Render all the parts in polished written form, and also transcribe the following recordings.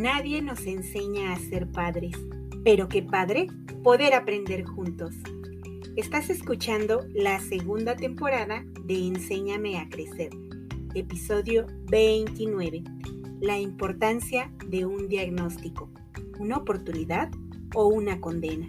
Nadie nos enseña a ser padres, pero qué padre poder aprender juntos. Estás escuchando la segunda temporada de Enséñame a Crecer, episodio 29, la importancia de un diagnóstico, una oportunidad o una condena.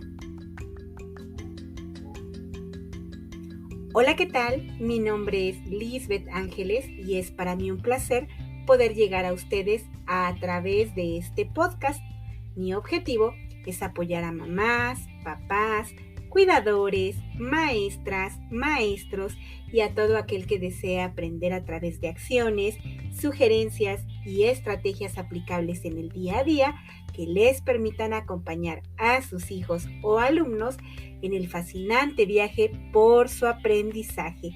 Hola, ¿qué tal? Mi nombre es Lisbeth Ángeles y es para mí un placer poder llegar a ustedes a través de este podcast. Mi objetivo es apoyar a mamás, papás, cuidadores, maestras, maestros y a todo aquel que desea aprender a través de acciones, sugerencias y estrategias aplicables en el día a día que les permitan acompañar a sus hijos o alumnos en el fascinante viaje por su aprendizaje,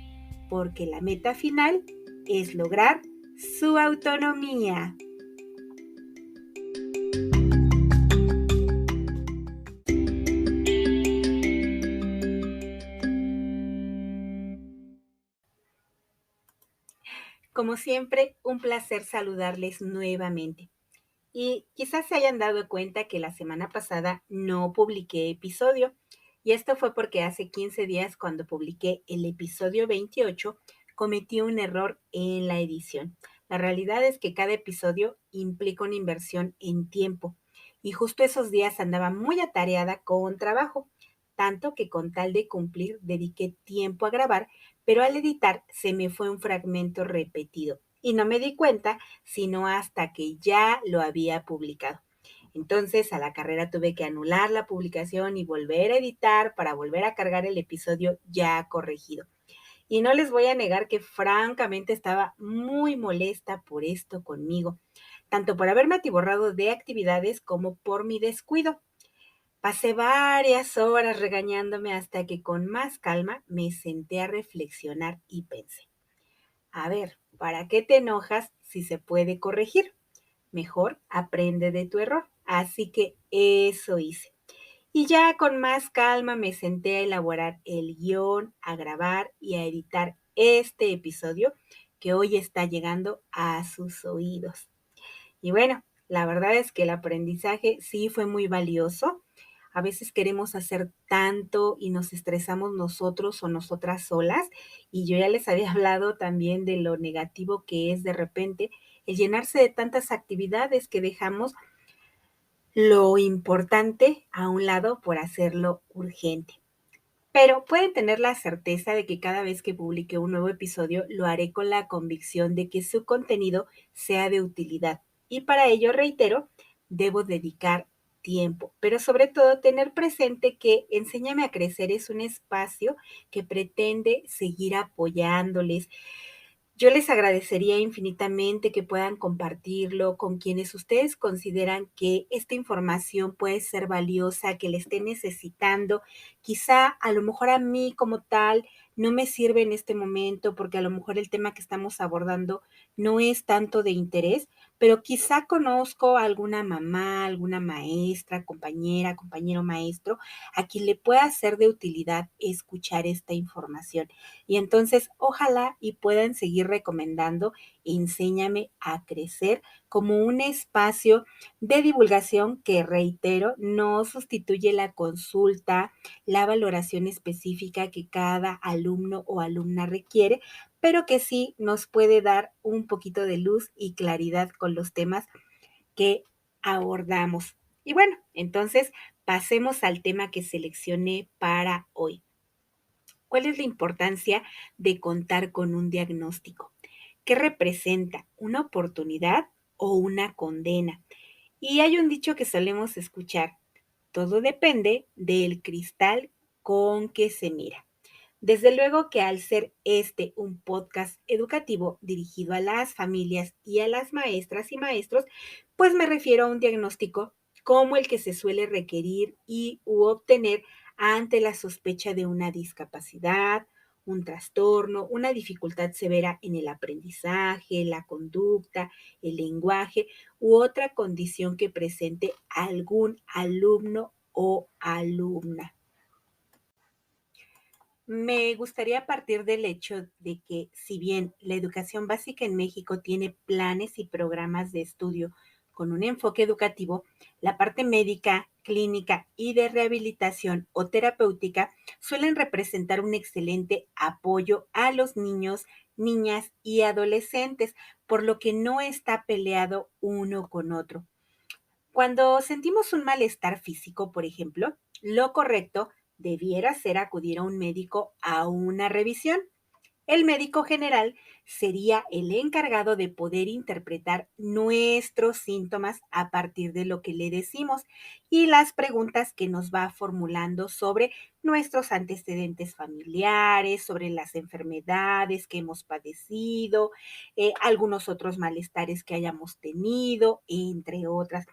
porque la meta final es lograr su autonomía. Como siempre, un placer saludarles nuevamente. Y quizás se hayan dado cuenta que la semana pasada no publiqué episodio. Y esto fue porque hace 15 días, cuando publiqué el episodio 28, cometí un error en la edición. La realidad es que cada episodio implica una inversión en tiempo. Y justo esos días andaba muy atareada con trabajo, tanto que con tal de cumplir dediqué tiempo a grabar, pero al editar se me fue un fragmento repetido. Y no me di cuenta sino hasta que ya lo había publicado. Entonces, a la carrera tuve que anular la publicación y volver a editar para volver a cargar el episodio ya corregido. Y no les voy a negar que francamente estaba muy molesta por esto conmigo, tanto por haberme atiborrado de actividades como por mi descuido. Pasé varias horas regañándome hasta que con más calma me senté a reflexionar y pensé, a ver, ¿para qué te enojas si se puede corregir? Mejor aprende de tu error. Así que eso hice. Y ya con más calma me senté a elaborar el guión, a grabar y a editar este episodio que hoy está llegando a sus oídos. Y bueno, la verdad es que el aprendizaje sí fue muy valioso. A veces queremos hacer tanto y nos estresamos nosotros o nosotras solas. Y yo ya les había hablado también de lo negativo que es de repente el llenarse de tantas actividades que dejamos lo importante a un lado por hacerlo urgente. Pero pueden tener la certeza de que cada vez que publique un nuevo episodio lo haré con la convicción de que su contenido sea de utilidad. Y para ello, reitero, debo dedicar tiempo, pero sobre todo tener presente que Enséñame a Crecer es un espacio que pretende seguir apoyándoles. Yo les agradecería infinitamente que puedan compartirlo con quienes ustedes consideran que esta información puede ser valiosa, que le estén necesitando. Quizá a lo mejor a mí como tal no me sirve en este momento porque a lo mejor el tema que estamos abordando no es tanto de interés, pero quizá conozco a alguna mamá, alguna maestra, compañera, compañero maestro, a quien le pueda ser de utilidad escuchar esta información. Y entonces, ojalá y puedan seguir recomendando Enséñame a Crecer como un espacio de divulgación que, reitero, no sustituye la consulta, la valoración específica que cada alumno o alumna requiere, pero que sí nos puede dar un poquito de luz y claridad con los temas que abordamos. Y bueno, entonces pasemos al tema que seleccioné para hoy. ¿Cuál es la importancia de contar con un diagnóstico? ¿Qué representa? ¿Una oportunidad o una condena? Y hay un dicho que solemos escuchar: todo depende del cristal con que se mira. Desde luego que al ser este un podcast educativo dirigido a las familias y a las maestras y maestros, pues me refiero a un diagnóstico como el que se suele requerir y u obtener ante la sospecha de una discapacidad, un trastorno, una dificultad severa en el aprendizaje, la conducta, el lenguaje u otra condición que presente algún alumno o alumna. Me gustaría partir del hecho de que, si bien la educación básica en México tiene planes y programas de estudio con un enfoque educativo, la parte médica, clínica y de rehabilitación o terapéutica suelen representar un excelente apoyo a los niños, niñas y adolescentes, por lo que no está peleado uno con otro. Cuando sentimos un malestar físico, por ejemplo, lo correcto debiera ser acudir a un médico a una revisión. El médico general sería el encargado de poder interpretar nuestros síntomas a partir de lo que le decimos y las preguntas que nos va formulando sobre nuestros antecedentes familiares, sobre las enfermedades que hemos padecido, algunos otros malestares que hayamos tenido, entre otras.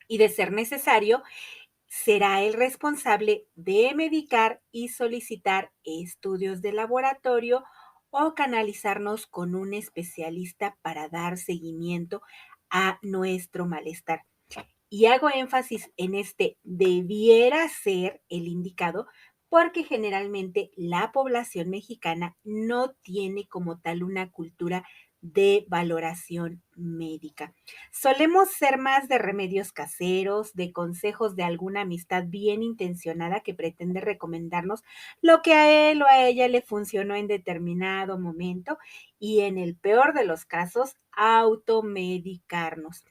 Y de ser necesario, será el responsable de medicar y solicitar estudios de laboratorio o canalizarnos con un especialista para dar seguimiento a nuestro malestar. Y hago énfasis en este debiera ser el indicado porque generalmente la población mexicana no tiene como tal una cultura de valoración médica. Solemos ser más de remedios caseros, de consejos de alguna amistad bien intencionada que pretende recomendarnos lo que a él o a ella le funcionó en determinado momento y en el peor de los casos, automedicarnos.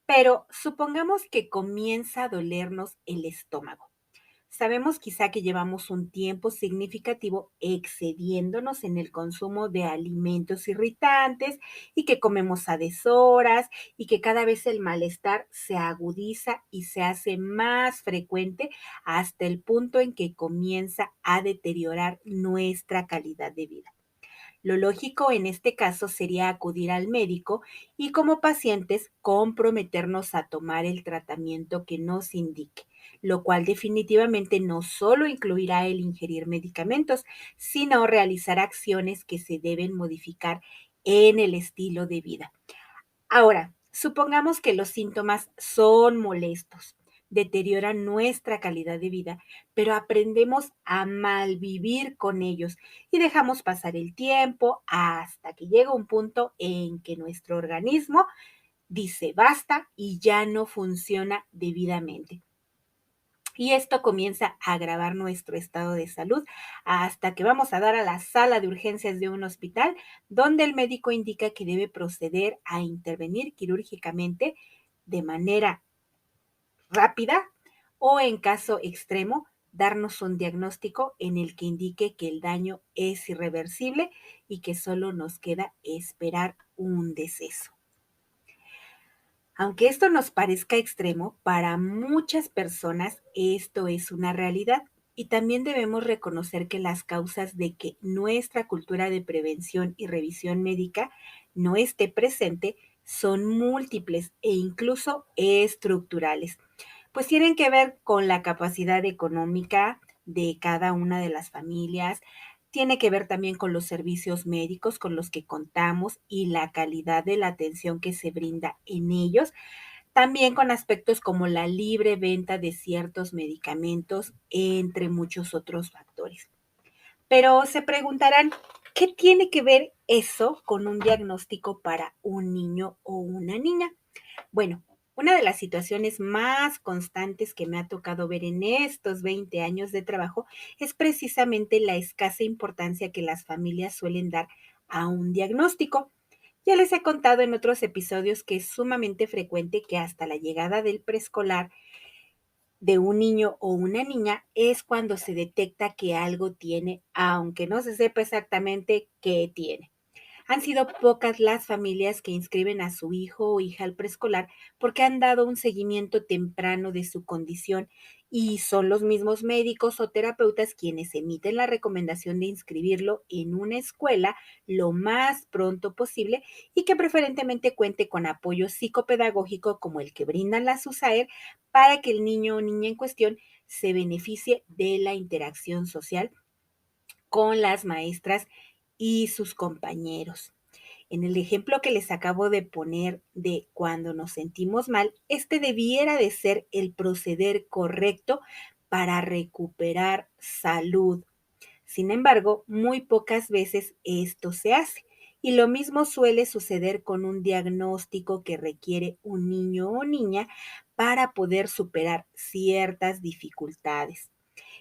Pero supongamos que comienza a dolernos el estómago. Sabemos quizá que llevamos un tiempo significativo excediéndonos en el consumo de alimentos irritantes y que comemos a deshoras y que cada vez el malestar se agudiza y se hace más frecuente hasta el punto en que comienza a deteriorar nuestra calidad de vida. Lo lógico en este caso sería acudir al médico y como pacientes comprometernos a tomar el tratamiento que nos indique, lo cual definitivamente no solo incluirá el ingerir medicamentos, sino realizar acciones que se deben modificar en el estilo de vida. Ahora, supongamos que los síntomas son molestos, deterioran nuestra calidad de vida, pero aprendemos a malvivir con ellos y dejamos pasar el tiempo hasta que llega un punto en que nuestro organismo dice basta y ya no funciona debidamente. Y esto comienza a agravar nuestro estado de salud hasta que vamos a dar a la sala de urgencias de un hospital donde el médico indica que debe proceder a intervenir quirúrgicamente de manera rápida o en caso extremo darnos un diagnóstico en el que indique que el daño es irreversible y que solo nos queda esperar un deceso. Aunque esto nos parezca extremo, para muchas personas esto es una realidad y también debemos reconocer que las causas de que nuestra cultura de prevención y revisión médica no esté presente son múltiples e incluso estructurales, pues tienen que ver con la capacidad económica de cada una de las familias, tiene que ver también con los servicios médicos con los que contamos y la calidad de la atención que se brinda en ellos, también con aspectos como la libre venta de ciertos medicamentos, entre muchos otros factores. Pero se preguntarán, ¿qué tiene que ver eso con un diagnóstico para un niño o una niña? Bueno, una de las situaciones más constantes que me ha tocado ver en estos 20 años de trabajo es precisamente la escasa importancia que las familias suelen dar a un diagnóstico. Ya les he contado en otros episodios que es sumamente frecuente que hasta la llegada del preescolar de un niño o una niña es cuando se detecta que algo tiene, aunque no se sepa exactamente qué tiene. Han sido pocas las familias que inscriben a su hijo o hija al preescolar porque han dado un seguimiento temprano de su condición y son los mismos médicos o terapeutas quienes emiten la recomendación de inscribirlo en una escuela lo más pronto posible y que preferentemente cuente con apoyo psicopedagógico como el que brindan las USAER para que el niño o niña en cuestión se beneficie de la interacción social con las maestras y sus compañeros. En el ejemplo que les acabo de poner de cuando nos sentimos mal, este debiera de ser el proceder correcto para recuperar salud. Sin embargo, muy pocas veces esto se hace Y lo mismo suele suceder con un diagnóstico que requiere un niño o niña para poder superar ciertas dificultades.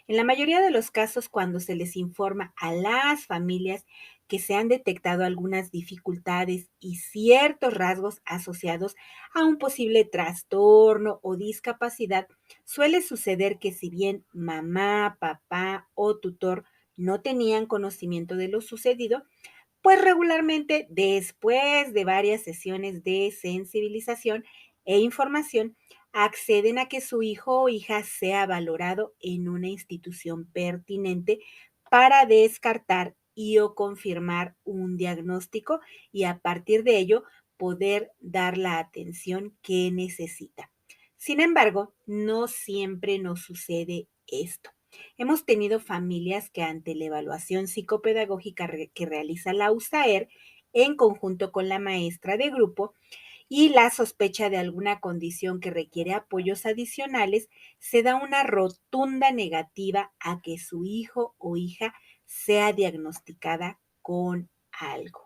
En la mayoría de los casos, cuando se les informa a las familias que se han detectado algunas dificultades y ciertos rasgos asociados a un posible trastorno o discapacidad, suele suceder que si bien mamá, papá o tutor no tenían conocimiento de lo sucedido, pues regularmente después de varias sesiones de sensibilización e información, acceden a que su hijo o hija sea valorado en una institución pertinente para descartar y o confirmar un diagnóstico y a partir de ello poder dar la atención que necesita. Sin embargo, no siempre nos sucede esto. Hemos tenido familias que ante la evaluación psicopedagógica que realiza la USAER en conjunto con la maestra de grupo y la sospecha de alguna condición que requiere apoyos adicionales, se da una rotunda negativa a que su hijo o hija sea diagnosticada con algo.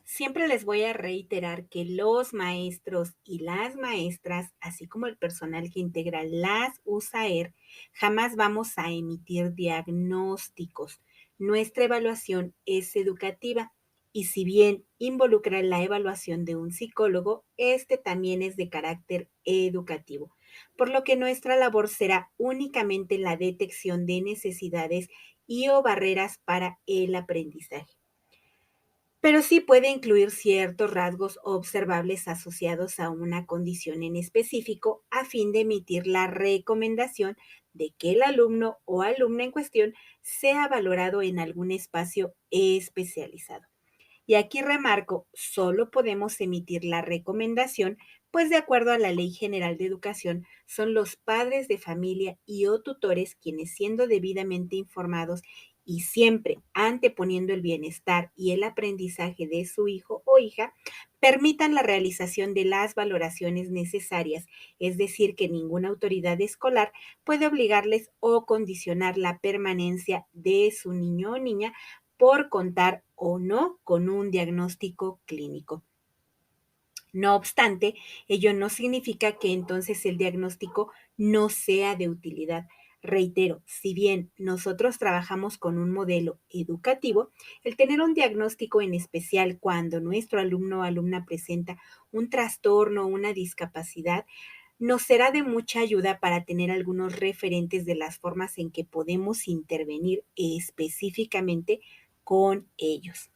Siempre les voy a reiterar que los maestros y las maestras, así como el personal que integra las USAER, jamás vamos a emitir diagnósticos. Nuestra evaluación es educativa y si bien involucra la evaluación de un psicólogo, este también es de carácter educativo, por lo que nuestra labor será únicamente la detección de necesidades y o barreras para el aprendizaje, pero sí puede incluir ciertos rasgos observables asociados a una condición en específico a fin de emitir la recomendación de que el alumno o alumna en cuestión sea valorado en algún espacio especializado. Y aquí remarco, solo podemos emitir la recomendación, pues de acuerdo a la Ley General de Educación, son los padres de familia y o tutores quienes, siendo debidamente informados y siempre anteponiendo el bienestar y el aprendizaje de su hijo o hija, permitan la realización de las valoraciones necesarias, es decir, que ninguna autoridad escolar puede obligarles o condicionar la permanencia de su niño o niña por contar o no con un diagnóstico clínico. No obstante, ello no significa que entonces el diagnóstico no sea de utilidad. Reitero, si bien nosotros trabajamos con un modelo educativo, el tener un diagnóstico en especial cuando nuestro alumno o alumna presenta un trastorno o una discapacidad, nos será de mucha ayuda para tener algunos referentes de las formas en que podemos intervenir específicamente con ellos.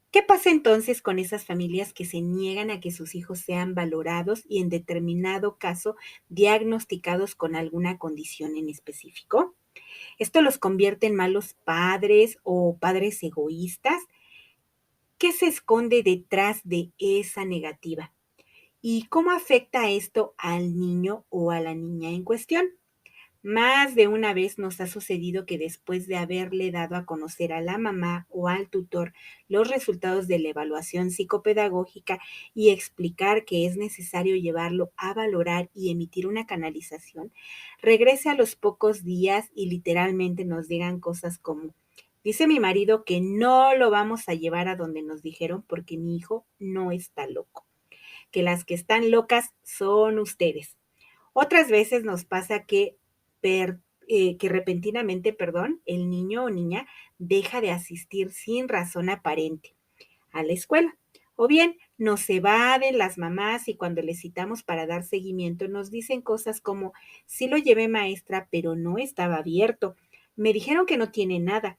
¿Qué pasa entonces con esas familias que se niegan a que sus hijos sean valorados y en determinado caso diagnosticados con alguna condición en específico? ¿Esto los convierte en malos padres o padres egoístas? ¿Qué se esconde detrás de esa negativa? ¿Y cómo afecta esto al niño o a la niña en cuestión? Más de una vez nos ha sucedido que después de haberle dado a conocer a la mamá o al tutor los resultados de la evaluación psicopedagógica y explicar que es necesario llevarlo a valorar y emitir una canalización, regrese a los pocos días y literalmente nos digan cosas como: dice mi marido que no lo vamos a llevar a donde nos dijeron porque mi hijo no está loco, que las que están locas son ustedes. Otras veces nos pasa que repentinamente, el niño o niña deja de asistir sin razón aparente a la escuela. O bien nos evaden las mamás y cuando les citamos para dar seguimiento nos dicen cosas como: sí lo llevé maestra, pero no estaba abierto. Me dijeron que no tiene nada.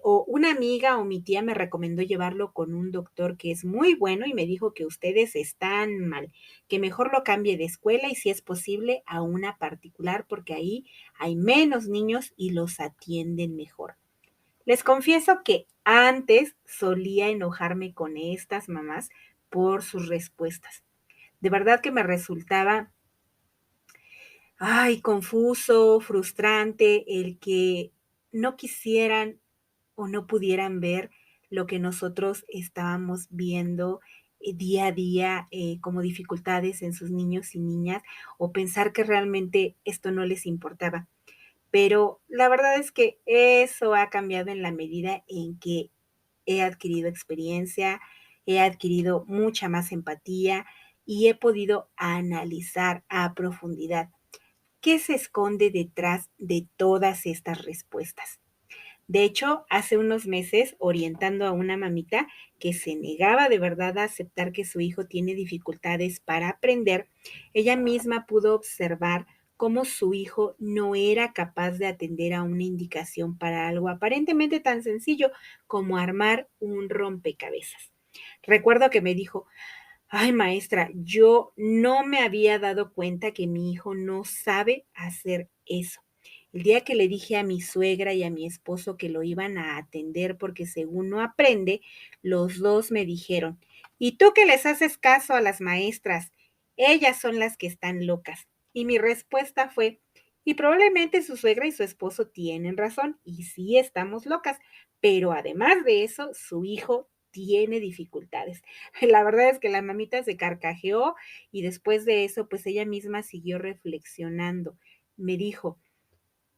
O una amiga o mi tía me recomendó llevarlo con un doctor que es muy bueno y me dijo que ustedes están mal, que mejor lo cambie de escuela y si es posible a una particular porque ahí hay menos niños y los atienden mejor. Les confieso que antes solía enojarme con estas mamás por sus respuestas. De verdad que me resultaba, confuso, frustrante el que no quisieran o no pudieran ver lo que nosotros estábamos viendo día a día como dificultades en sus niños y niñas, o pensar que realmente esto no les importaba. Pero la verdad es que eso ha cambiado en la medida en que he adquirido experiencia, he adquirido mucha más empatía y he podido analizar a profundidad qué se esconde detrás de todas estas respuestas. De hecho, hace unos meses, orientando a una mamita que se negaba de verdad a aceptar que su hijo tiene dificultades para aprender, ella misma pudo observar cómo su hijo no era capaz de atender a una indicación para algo aparentemente tan sencillo como armar un rompecabezas. Recuerdo que me dijo, ay maestra, yo no me había dado cuenta que mi hijo no sabe hacer eso. El día que le dije a mi suegra y a mi esposo que lo iban a atender porque según no aprende, los dos me dijeron, ¿y tú que les haces caso a las maestras? Ellas son las que están locas. Y mi respuesta fue, y probablemente su suegra y su esposo tienen razón, y sí estamos locas, pero además de eso, su hijo tiene dificultades. La verdad es que la mamita se carcajeó y después de eso, pues ella misma siguió reflexionando. Me dijo,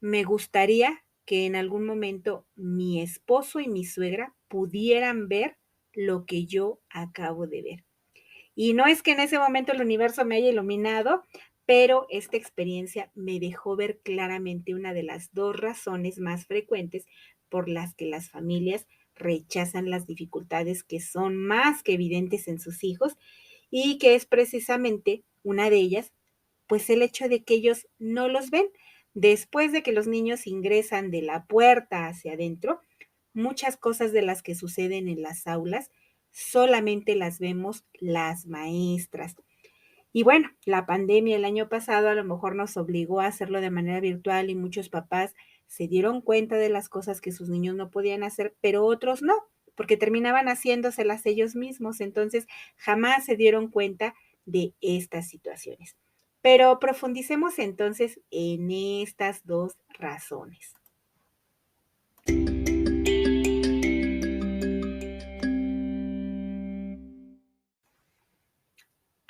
me gustaría que en algún momento mi esposo y mi suegra pudieran ver lo que yo acabo de ver. Y no es que en ese momento el universo me haya iluminado, pero esta experiencia me dejó ver claramente una de las dos razones más frecuentes por las que las familias rechazan las dificultades que son más que evidentes en sus hijos y que es precisamente una de ellas, pues el hecho de que ellos no los ven. Después de que los niños ingresan de la puerta hacia adentro, muchas cosas de las que suceden en las aulas solamente las vemos las maestras. Y bueno, la pandemia el año pasado a lo mejor nos obligó a hacerlo de manera virtual y muchos papás se dieron cuenta de las cosas que sus niños no podían hacer, pero otros no, porque terminaban haciéndoselas ellos mismos. Entonces, jamás se dieron cuenta de estas situaciones. Pero profundicemos entonces en estas dos razones.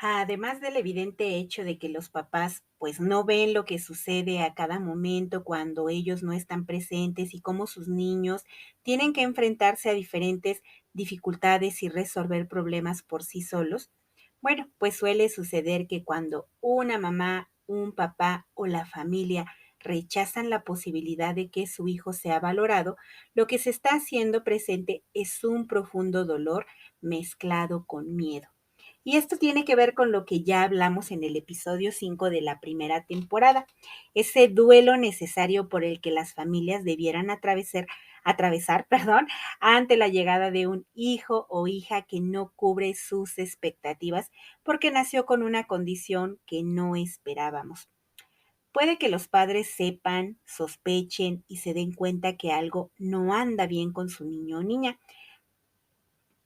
Además del evidente hecho de que los papás pues no ven lo que sucede a cada momento cuando ellos no están presentes y cómo sus niños tienen que enfrentarse a diferentes dificultades y resolver problemas por sí solos, bueno, pues suele suceder que cuando una mamá, un papá o la familia rechazan la posibilidad de que su hijo sea valorado, lo que se está haciendo presente es un profundo dolor mezclado con miedo. Y esto tiene que ver con lo que ya hablamos en el episodio 5 de la primera temporada, ese duelo necesario por el que las familias debieran atravesar, perdón, ante la llegada de un hijo o hija que no cubre sus expectativas porque nació con una condición que no esperábamos. Puede que los padres sepan, sospechen y se den cuenta que algo no anda bien con su niño o niña,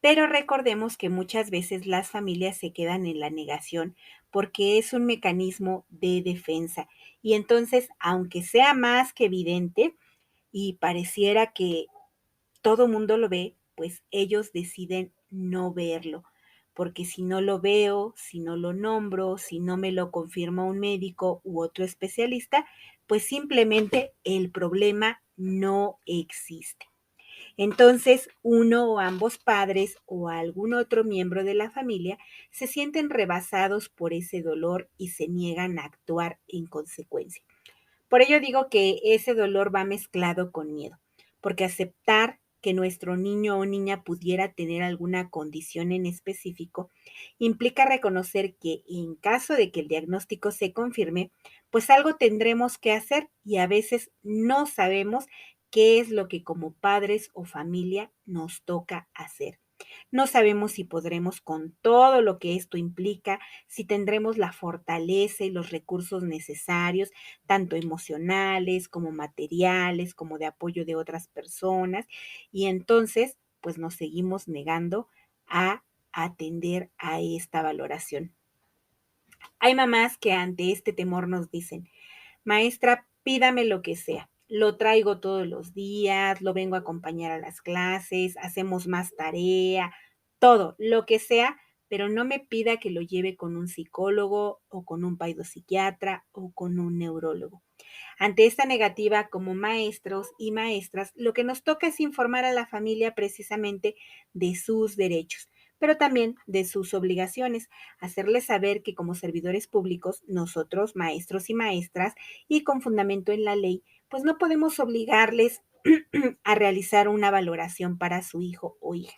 pero recordemos que muchas veces las familias se quedan en la negación porque es un mecanismo de defensa. Y entonces, aunque sea más que evidente y pareciera que todo mundo lo ve, pues ellos deciden no verlo. Porque si no lo veo, si no lo nombro, si no me lo confirma un médico u otro especialista, pues simplemente el problema no existe. Entonces, uno o ambos padres o algún otro miembro de la familia se sienten rebasados por ese dolor y se niegan a actuar en consecuencia. Por ello digo que ese dolor va mezclado con miedo, porque aceptar que nuestro niño o niña pudiera tener alguna condición en específico implica reconocer que en caso de que el diagnóstico se confirme, pues algo tendremos que hacer y a veces no sabemos qué es lo que como padres o familia nos toca hacer. No sabemos si podremos con todo lo que esto implica, si tendremos la fortaleza y los recursos necesarios, tanto emocionales como materiales, como de apoyo de otras personas. Y entonces, pues nos seguimos negando a atender a esta valoración. Hay mamás que ante este temor nos dicen, maestra, pídame lo que sea. Lo traigo todos los días, lo vengo a acompañar a las clases, hacemos más tarea, todo, lo que sea, pero no me pida que lo lleve con un psicólogo o con un psiquiatra o con un neurólogo. Ante esta negativa, como maestros y maestras, lo que nos toca es informar a la familia precisamente de sus derechos, pero también de sus obligaciones, hacerles saber que como servidores públicos, nosotros, maestros y maestras, y con fundamento en la ley, pues no podemos obligarles a realizar una valoración para su hijo o hija,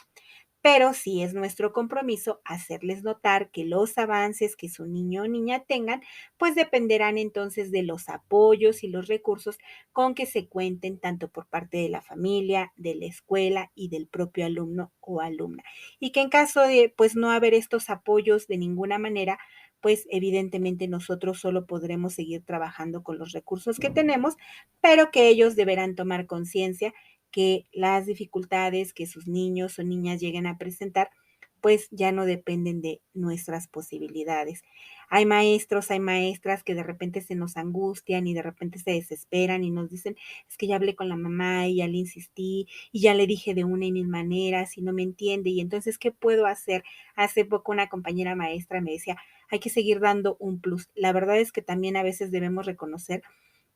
pero sí es nuestro compromiso hacerles notar que los avances que su niño o niña tengan, pues dependerán entonces de los apoyos y los recursos con que se cuenten tanto por parte de la familia, de la escuela y del propio alumno o alumna. Y que en caso de pues no haber estos apoyos de ninguna manera, pues evidentemente nosotros solo podremos seguir trabajando con los recursos que tenemos, pero que ellos deberán tomar conciencia que las dificultades que sus niños o niñas lleguen a presentar, pues ya no dependen de nuestras posibilidades. Hay maestros, hay maestras que de repente se nos angustian y de repente se desesperan y nos dicen, es que ya hablé con la mamá y ya le insistí y ya le dije de una y mil maneras y no me entiende y entonces, ¿qué puedo hacer? Hace poco una compañera maestra me decía, hay que seguir dando un plus. La verdad es que también a veces debemos reconocer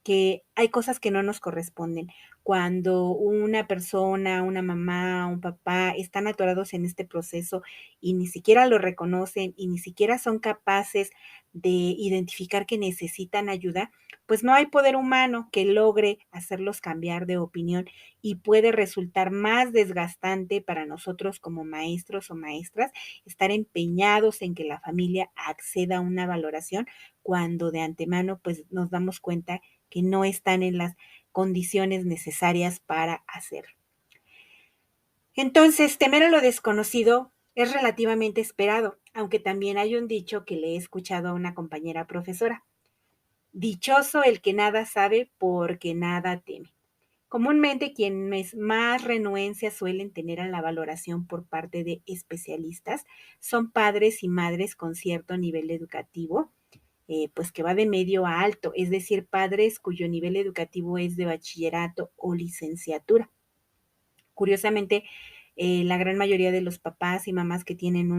que hay cosas que no nos corresponden. Cuando una persona, una mamá, un papá están atorados en este proceso y ni siquiera lo reconocen y ni siquiera son capaces de identificar que necesitan ayuda, pues no hay poder humano que logre hacerlos cambiar de opinión y puede resultar más desgastante para nosotros como maestros o maestras estar empeñados en que la familia acceda a una valoración cuando de antemano pues nos damos cuenta que no están en las condiciones necesarias para hacerlo. Entonces, temer a lo desconocido es relativamente esperado, aunque también hay un dicho que le he escuchado a una compañera profesora. Dichoso el que nada sabe porque nada teme. Comúnmente quienes más renuencia suelen tener a la valoración por parte de especialistas son padres y madres con cierto nivel educativo, pues que va de medio a alto, es decir, padres cuyo nivel educativo es de bachillerato o licenciatura. Curiosamente, la gran mayoría de los papás y mamás que tienen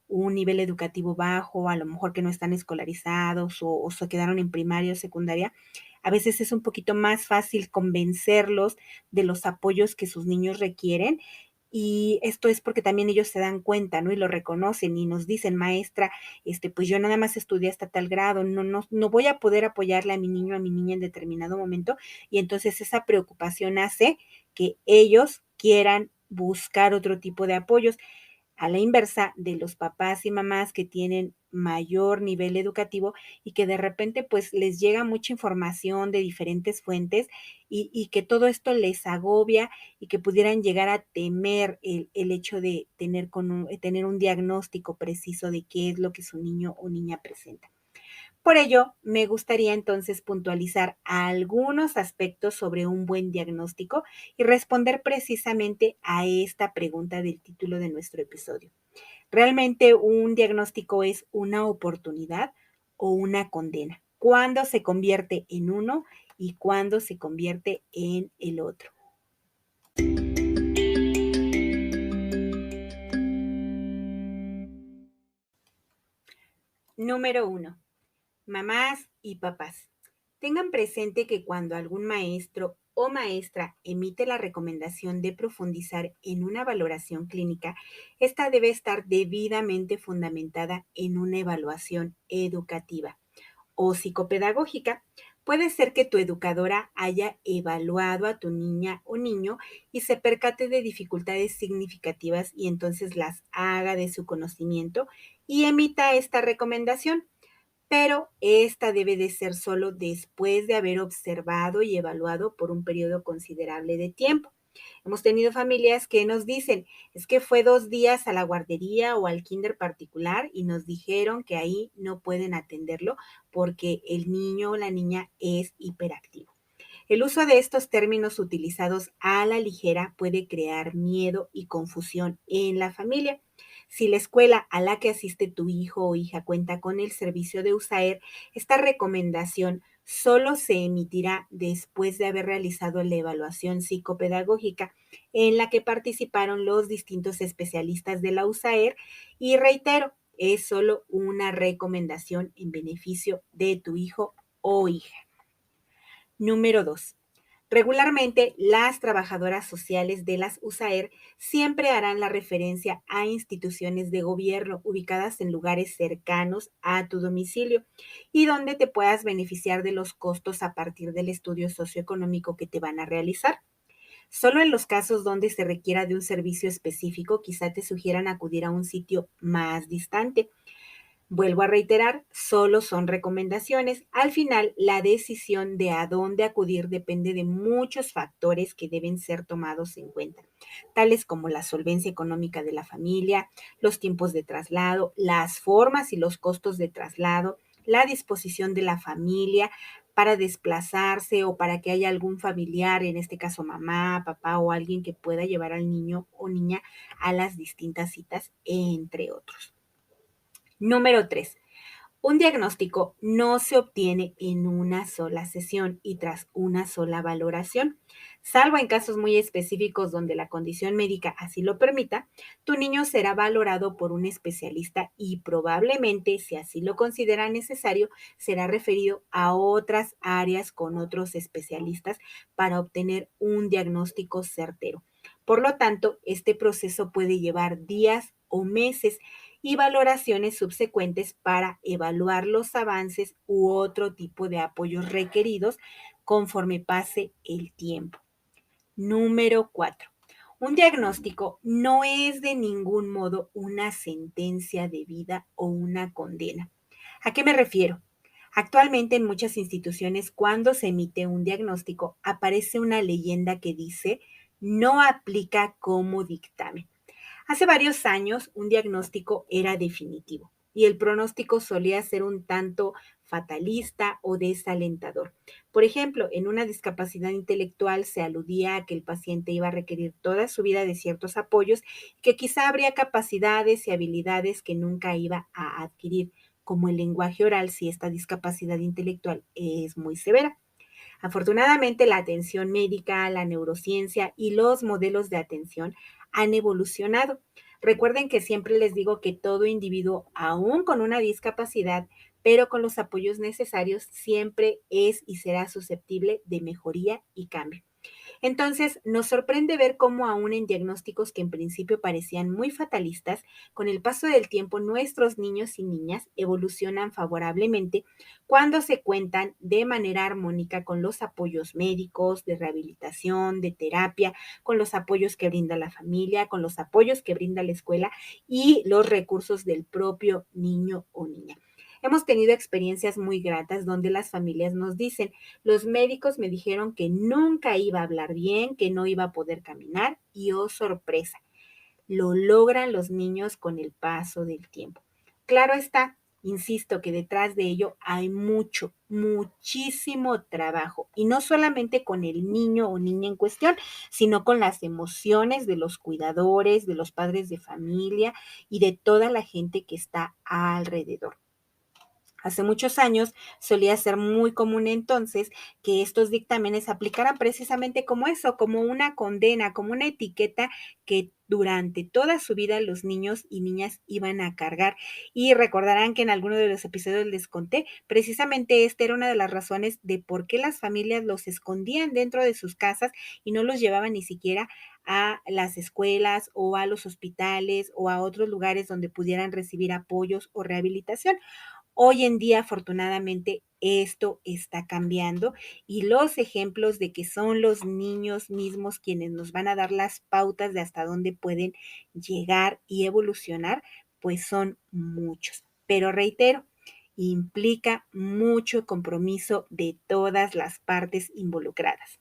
un nivel educativo bajo, a lo mejor que no están escolarizados o se quedaron en primaria o secundaria, a veces es un poquito más fácil convencerlos de los apoyos que sus niños requieren. Y esto es porque también ellos se dan cuenta, ¿no? Y lo reconocen y nos dicen, maestra, pues yo nada más estudié hasta tal grado, no voy a poder apoyarle a mi niño, a mi niña en determinado momento. Y entonces esa preocupación hace que ellos quieran buscar otro tipo de apoyos, a la inversa de los papás y mamás que tienen mayor nivel educativo y que de repente pues les llega mucha información de diferentes fuentes y que todo esto les agobia y que pudieran llegar a temer el hecho de tener un diagnóstico preciso de qué es lo que su niño o niña presenta. Por ello, me gustaría entonces puntualizar algunos aspectos sobre un buen diagnóstico y responder precisamente a esta pregunta del título de nuestro episodio. ¿Realmente un diagnóstico es una oportunidad o una condena? ¿Cuándo se convierte en uno y cuándo se convierte en el otro? Número 1. Mamás y papás, tengan presente que cuando algún maestro o maestra emite la recomendación de profundizar en una valoración clínica, esta debe estar debidamente fundamentada en una evaluación educativa o psicopedagógica. Puede ser que tu educadora haya evaluado a tu niña o niño y se percate de dificultades significativas y entonces las haga de su conocimiento y emita esta recomendación, pero esta debe de ser solo después de haber observado y evaluado por un periodo considerable de tiempo. Hemos tenido familias que nos dicen, es que fue 2 días a la guardería o al kinder particular y nos dijeron que ahí no pueden atenderlo porque el niño o la niña es hiperactivo. El uso de estos términos utilizados a la ligera puede crear miedo y confusión en la familia. Si la escuela a la que asiste tu hijo o hija cuenta con el servicio de USAER, esta recomendación solo se emitirá después de haber realizado la evaluación psicopedagógica en la que participaron los distintos especialistas de la USAER y reitero, es solo una recomendación en beneficio de tu hijo o hija. Número 2. Regularmente, las trabajadoras sociales de las USAER siempre harán la referencia a instituciones de gobierno ubicadas en lugares cercanos a tu domicilio y donde te puedas beneficiar de los costos a partir del estudio socioeconómico que te van a realizar. Solo en los casos donde se requiera de un servicio específico, quizá te sugieran acudir a un sitio más distante. Vuelvo a reiterar, solo son recomendaciones. Al final, la decisión de a dónde acudir depende de muchos factores que deben ser tomados en cuenta, tales como la solvencia económica de la familia, los tiempos de traslado, las formas y los costos de traslado, la disposición de la familia para desplazarse o para que haya algún familiar, en este caso mamá, papá o alguien que pueda llevar al niño o niña a las distintas citas, entre otros. Número 3. Un diagnóstico no se obtiene en una sola sesión y tras una sola valoración. Salvo en casos muy específicos donde la condición médica así lo permita, tu niño será valorado por un especialista y probablemente, si así lo considera necesario, será referido a otras áreas con otros especialistas para obtener un diagnóstico certero. Por lo tanto, este proceso puede llevar días o meses y valoraciones subsecuentes para evaluar los avances u otro tipo de apoyos requeridos conforme pase el tiempo. Número 4. Un diagnóstico no es de ningún modo una sentencia de vida o una condena. ¿A qué me refiero? Actualmente en muchas instituciones, cuando se emite un diagnóstico, aparece una leyenda que dice no aplica como dictamen. Hace varios años un diagnóstico era definitivo y el pronóstico solía ser un tanto fatalista o desalentador. Por ejemplo, en una discapacidad intelectual se aludía a que el paciente iba a requerir toda su vida de ciertos apoyos y que quizá habría capacidades y habilidades que nunca iba a adquirir, como el lenguaje oral si esta discapacidad intelectual es muy severa. Afortunadamente, la atención médica, la neurociencia y los modelos de atención han evolucionado. Recuerden que siempre les digo que todo individuo, aún con una discapacidad, pero con los apoyos necesarios, siempre es y será susceptible de mejoría y cambio. Entonces, nos sorprende ver cómo aún en diagnósticos que en principio parecían muy fatalistas, con el paso del tiempo nuestros niños y niñas evolucionan favorablemente cuando se cuentan de manera armónica con los apoyos médicos, de rehabilitación, de terapia, con los apoyos que brinda la familia, con los apoyos que brinda la escuela y los recursos del propio niño o niña. Hemos tenido experiencias muy gratas donde las familias nos dicen, los médicos me dijeron que nunca iba a hablar bien, que no iba a poder caminar y oh sorpresa, lo logran los niños con el paso del tiempo. Claro está, insisto que detrás de ello hay mucho, muchísimo trabajo y no solamente con el niño o niña en cuestión, sino con las emociones de los cuidadores, de los padres de familia y de toda la gente que está alrededor. Hace muchos años solía ser muy común entonces que estos dictámenes aplicaran precisamente como eso, como una condena, como una etiqueta que durante toda su vida los niños y niñas iban a cargar. Y recordarán que en alguno de los episodios les conté, precisamente esta era una de las razones de por qué las familias los escondían dentro de sus casas y no los llevaban ni siquiera a las escuelas o a los hospitales o a otros lugares donde pudieran recibir apoyos o rehabilitación. Hoy en día, afortunadamente, esto está cambiando y los ejemplos de que son los niños mismos quienes nos van a dar las pautas de hasta dónde pueden llegar y evolucionar, pues son muchos. Pero reitero, implica mucho compromiso de todas las partes involucradas.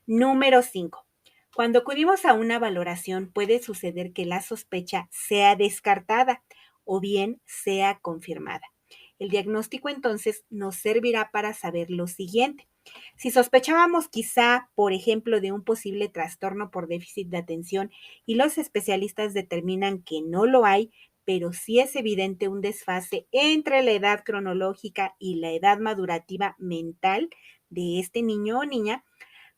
Número 5. Cuando acudimos a una valoración puede suceder que la sospecha sea descartada o bien sea confirmada. El diagnóstico entonces nos servirá para saber lo siguiente. Si sospechábamos quizá, por ejemplo, de un posible trastorno por déficit de atención y los especialistas determinan que no lo hay, pero sí es evidente un desfase entre la edad cronológica y la edad madurativa mental de este niño o niña,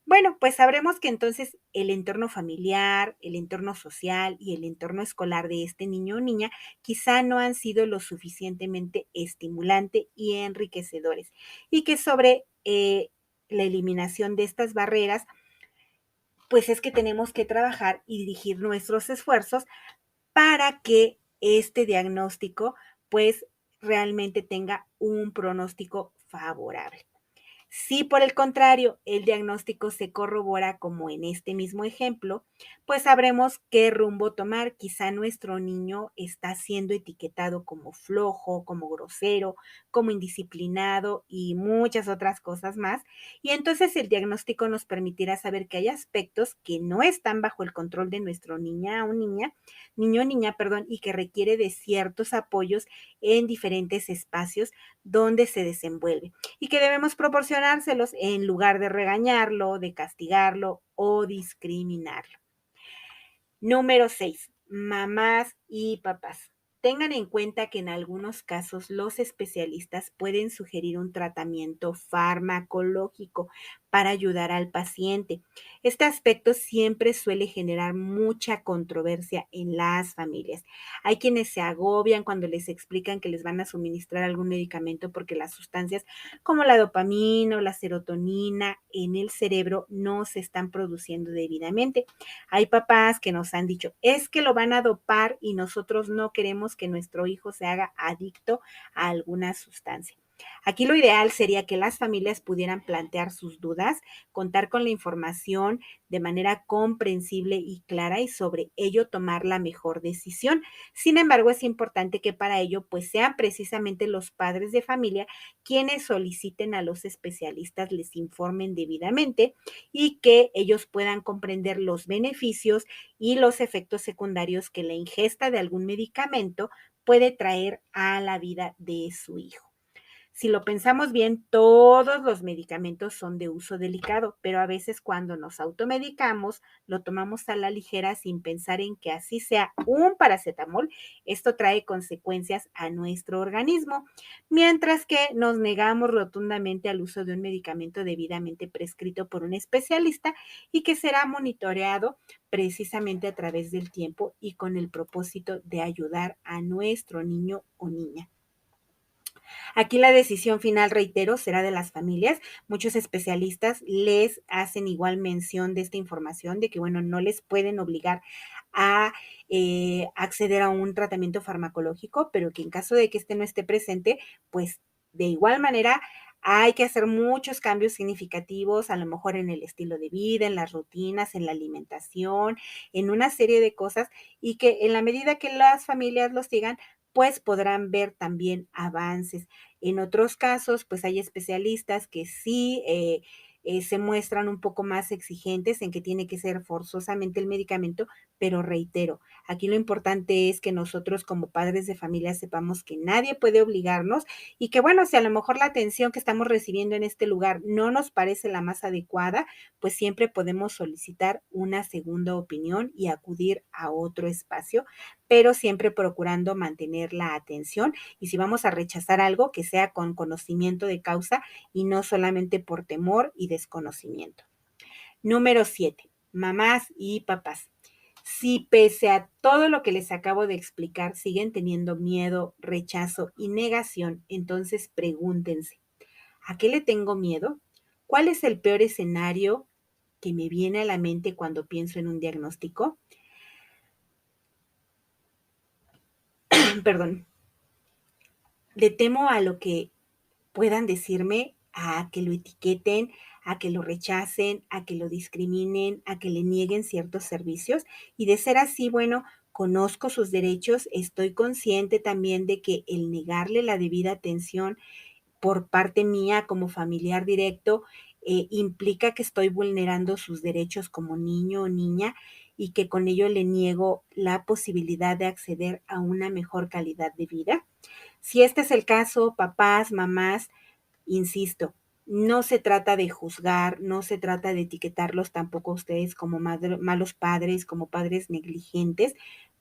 bueno, pues sabremos que entonces el entorno familiar, el entorno social y el entorno escolar de este niño o niña quizá no han sido lo suficientemente estimulante y enriquecedores y que sobre la eliminación de estas barreras, pues es que tenemos que trabajar y dirigir nuestros esfuerzos para que este diagnóstico pues realmente tenga un pronóstico favorable. Si por el contrario el diagnóstico se corrobora como en este mismo ejemplo, pues sabremos qué rumbo tomar. Quizá nuestro niño está siendo etiquetado como flojo, como grosero, como indisciplinado y muchas otras cosas más. Y entonces el diagnóstico nos permitirá saber que hay aspectos que no están bajo el control de nuestro niño o niña, perdón, y que requiere de ciertos apoyos en diferentes espacios donde se desenvuelve y que debemos proporcionárselos en lugar de regañarlo, de castigarlo o discriminarlo. Número 6. Mamás y papás. Tengan en cuenta que en algunos casos los especialistas pueden sugerir un tratamiento farmacológico para ayudar al paciente. Este aspecto siempre suele generar mucha controversia en las familias. Hay quienes se agobian cuando les explican que les van a suministrar algún medicamento porque las sustancias como la dopamina o la serotonina en el cerebro no se están produciendo debidamente. Hay papás que nos han dicho, es que lo van a dopar y nosotros no queremos que nuestro hijo se haga adicto a alguna sustancia. Aquí lo ideal sería que las familias pudieran plantear sus dudas, contar con la información de manera comprensible y clara y sobre ello tomar la mejor decisión. Sin embargo, es importante que para ello pues sean precisamente los padres de familia quienes soliciten a los especialistas les informen debidamente y que ellos puedan comprender los beneficios y los efectos secundarios que la ingesta de algún medicamento puede traer a la vida de su hijo. Si lo pensamos bien, todos los medicamentos son de uso delicado, pero a veces cuando nos automedicamos, lo tomamos a la ligera sin pensar en que así sea un paracetamol, esto trae consecuencias a nuestro organismo, mientras que nos negamos rotundamente al uso de un medicamento debidamente prescrito por un especialista y que será monitoreado precisamente a través del tiempo y con el propósito de ayudar a nuestro niño o niña. Aquí la decisión final, reitero, será de las familias. Muchos especialistas les hacen igual mención de esta información, de que, bueno, no les pueden obligar a acceder a un tratamiento farmacológico, pero que en caso de que este no esté presente, pues de igual manera hay que hacer muchos cambios significativos, a lo mejor en el estilo de vida, en las rutinas, en la alimentación, en una serie de cosas, y que en la medida que las familias los sigan, pues podrán ver también avances. En otros casos, pues hay especialistas que sí se muestran un poco más exigentes en que tiene que ser forzosamente el medicamento, pero reitero, aquí lo importante es que nosotros como padres de familia sepamos que nadie puede obligarnos y que bueno, si a lo mejor la atención que estamos recibiendo en este lugar no nos parece la más adecuada, pues siempre podemos solicitar una segunda opinión y acudir a otro espacio, pero siempre procurando mantener la atención y si vamos a rechazar algo, que sea con conocimiento de causa y no solamente por temor y desconocimiento. Número 7. Mamás y papás. Si pese a todo lo que les acabo de explicar siguen teniendo miedo, rechazo y negación, entonces pregúntense, ¿a qué le tengo miedo? ¿Cuál es el peor escenario que me viene a la mente cuando pienso en un diagnóstico? Perdón. Le temo a lo que puedan decirme, a que lo etiqueten, a que lo rechacen, a que lo discriminen, a que le nieguen ciertos servicios. Y de ser así, bueno, conozco sus derechos, estoy consciente también de que el negarle la debida atención por parte mía como familiar directo implica que estoy vulnerando sus derechos como niño o niña y que con ello le niego la posibilidad de acceder a una mejor calidad de vida. Si este es el caso, papás, mamás, insisto, no se trata de juzgar, no se trata de etiquetarlos tampoco a ustedes como malos padres, como padres negligentes,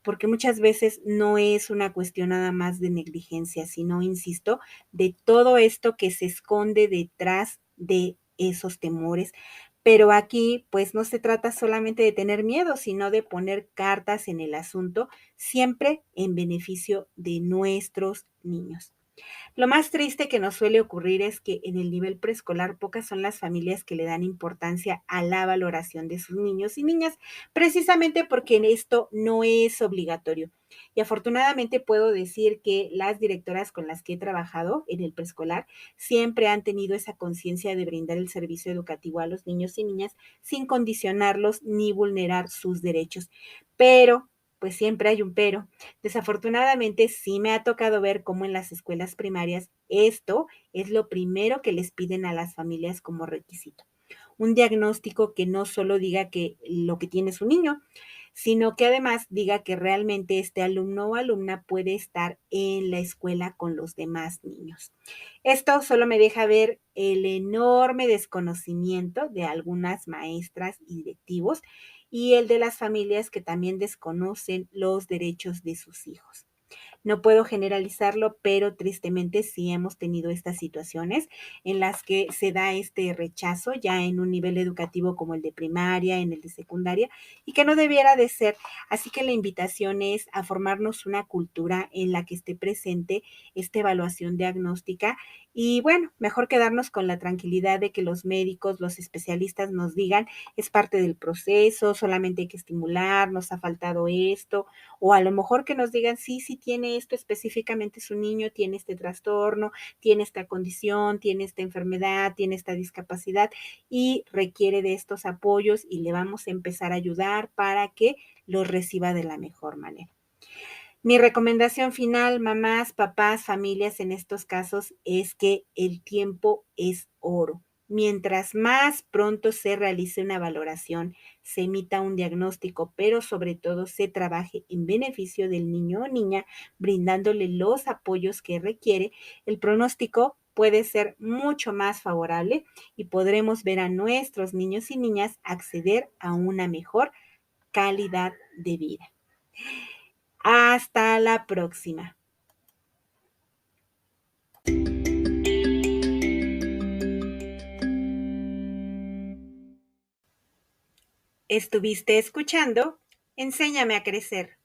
porque muchas veces no es una cuestión nada más de negligencia, sino, insisto, de todo esto que se esconde detrás de esos temores. Pero aquí, pues no se trata solamente de tener miedo, sino de poner cartas en el asunto, siempre en beneficio de nuestros niños. Lo más triste que nos suele ocurrir es que en el nivel preescolar pocas son las familias que le dan importancia a la valoración de sus niños y niñas, precisamente porque en esto no es obligatorio. Y afortunadamente puedo decir que las directoras con las que he trabajado en el preescolar siempre han tenido esa conciencia de brindar el servicio educativo a los niños y niñas sin condicionarlos ni vulnerar sus derechos. Pero, pues siempre hay un pero. Desafortunadamente, sí me ha tocado ver cómo en las escuelas primarias esto es lo primero que les piden a las familias como requisito. Un diagnóstico que no solo diga que lo que tiene su niño, sino que además diga que realmente este alumno o alumna puede estar en la escuela con los demás niños. Esto solo me deja ver el enorme desconocimiento de algunas maestras y directivos y el de las familias que también desconocen los derechos de sus hijos. No puedo generalizarlo, pero tristemente sí hemos tenido estas situaciones en las que se da este rechazo ya en un nivel educativo como el de primaria, en el de secundaria, y que no debiera de ser. Así que la invitación es a formarnos una cultura en la que esté presente esta evaluación diagnóstica y bueno, mejor quedarnos con la tranquilidad de que los médicos, los especialistas nos digan es parte del proceso, solamente hay que estimular, nos ha faltado esto, o a lo mejor que nos digan, sí, sí tiene esto específicamente su niño, tiene este trastorno, tiene esta condición, tiene esta enfermedad, tiene esta discapacidad y requiere de estos apoyos y le vamos a empezar a ayudar para que los reciba de la mejor manera. Mi recomendación final, mamás, papás, familias en estos casos es que el tiempo es oro. Mientras más pronto se realice una valoración, se emita un diagnóstico, pero sobre todo se trabaje en beneficio del niño o niña, brindándole los apoyos que requiere, el pronóstico puede ser mucho más favorable y podremos ver a nuestros niños y niñas acceder a una mejor calidad de vida. Hasta la próxima. Estuviste escuchando Enséñame a crecer.